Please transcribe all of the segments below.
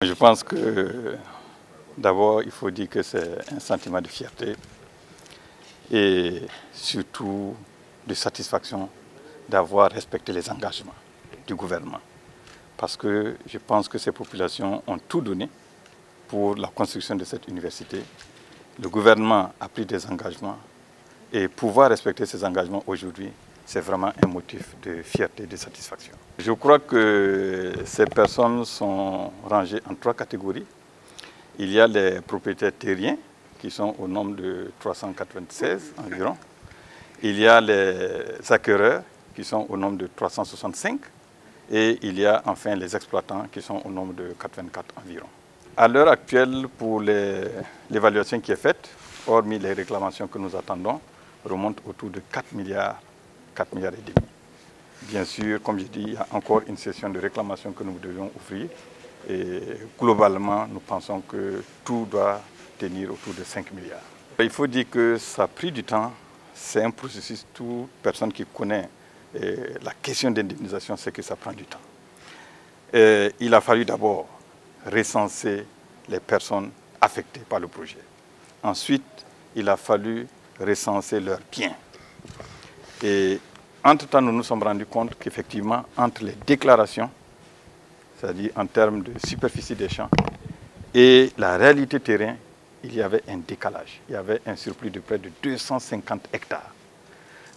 Je pense que d'abord, il faut dire que c'est un sentiment de fierté et surtout de satisfaction d'avoir respecté les engagements du gouvernement. Parce que je pense que ces populations ont tout donné pour la construction de cette université. Le gouvernement a pris des engagements et pouvoir respecter ces engagements aujourd'hui, c'est vraiment un motif de fierté et de satisfaction. Je crois que ces personnes sont rangées en 3 catégories. Il y a les propriétaires terriens qui sont au nombre de 396 environ. Il y a les acquéreurs qui sont au nombre de 365. Et il y a enfin les exploitants qui sont au nombre de 84 environ. À l'heure actuelle, pour l'évaluation qui est faite, hormis les réclamations que nous attendons, remonte autour de 4 milliards et demi. Bien sûr, comme je dis, il y a encore une session de réclamation que nous devions ouvrir. Et globalement, nous pensons que tout doit tenir autour de 5 milliards. Il faut dire que ça a pris du temps. C'est un processus, toute personne qui connaît la question d'indemnisation, c'est que ça prend du temps. Il a fallu d'abord recenser les personnes affectées par le projet. Ensuite, il a fallu recenser leurs biens. Et entre-temps, nous nous sommes rendus compte qu'effectivement, entre les déclarations, c'est-à-dire en termes de superficie des champs, et la réalité terrain, il y avait un décalage. Il y avait un surplus de près de 250 hectares.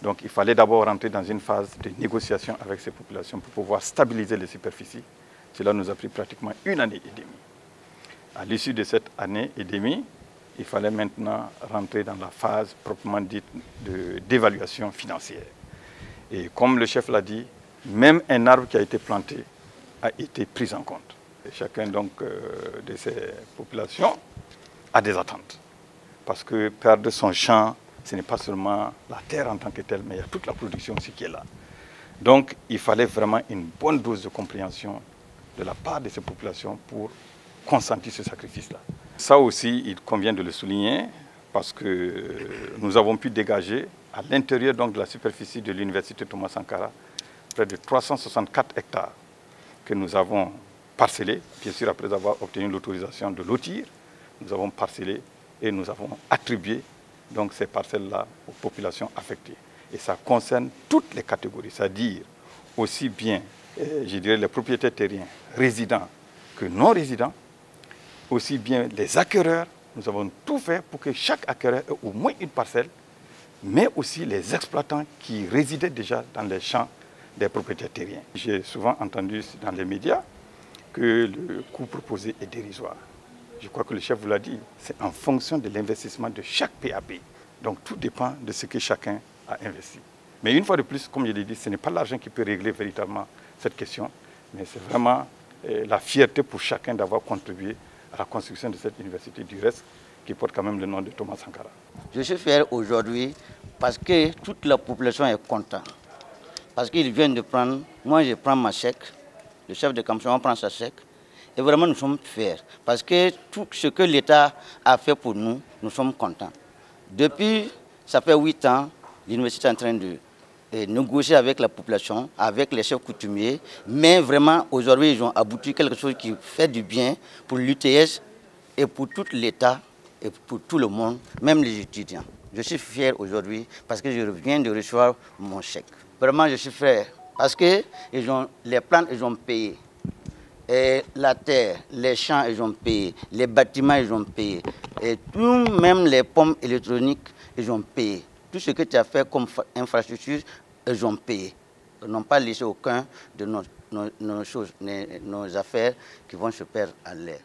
Donc il fallait d'abord rentrer dans une phase de négociation avec ces populations pour pouvoir stabiliser les superficies. Cela nous a pris pratiquement 1 année et demie. À l'issue de cette année et demie, il fallait maintenant rentrer dans la phase proprement dite d'évaluation financière. Et comme le chef l'a dit, même un arbre qui a été planté a été pris en compte. Et chacun donc de ces populations a des attentes. Parce que perdre son champ, ce n'est pas seulement la terre en tant que telle, mais il y a toute la production aussi qui est là. Donc, il fallait vraiment une bonne dose de compréhension de la part de ces populations pour consentir ce sacrifice-là. Ça aussi, il convient de le souligner parce que nous avons pu dégager à l'intérieur donc de la superficie de l'université Thomas Sankara près de 364 hectares que nous avons parcellés, bien sûr après avoir obtenu l'autorisation de lotir, nous avons parcellé et nous avons attribué donc ces parcelles-là aux populations affectées. Et ça concerne toutes les catégories, c'est-à-dire aussi bien, je dirais, les propriétaires terriens, résidents que non résidents, aussi bien les acquéreurs. Nous avons tout fait pour que chaque acquéreur ait au moins une parcelle, mais aussi les exploitants qui résidaient déjà dans les champs des propriétaires terriens. J'ai souvent entendu dans les médias que le coût proposé est dérisoire. Je crois que le chef vous l'a dit, c'est en fonction de l'investissement de chaque PAP. Donc tout dépend de ce que chacun a investi. Mais une fois de plus, comme je l'ai dit, ce n'est pas l'argent qui peut régler véritablement cette question, mais c'est vraiment la fierté pour chacun d'avoir contribué à la construction de cette université du reste, qui porte quand même le nom de Thomas Sankara. Je suis fier aujourd'hui parce que toute la population est contente. Parce qu'ils viennent de prendre, moi je prends ma chèque, le chef de commission prend sa chèque. Et vraiment, nous sommes fiers. Parce que tout ce que l'État a fait pour nous, nous sommes contents. Depuis, ça fait 8 ans, l'université est en train de négocier avec la population, avec les chefs coutumiers. Mais vraiment, aujourd'hui, ils ont abouti à quelque chose qui fait du bien pour l'UTS et pour tout l'État et pour tout le monde, même les étudiants. Je suis fier aujourd'hui parce que je viens de recevoir mon chèque. Vraiment, je suis fier parce que les plantes, ils ont payé. Et la terre, les champs, ils ont payé. Les bâtiments, ils ont payé. Et tout, même les pommes électroniques, ils ont payé. Tout ce que tu as fait comme infrastructure, ils ont payé. Ils n'ont pas laissé aucun de nos choses, nos affaires qui vont se perdre à l'air.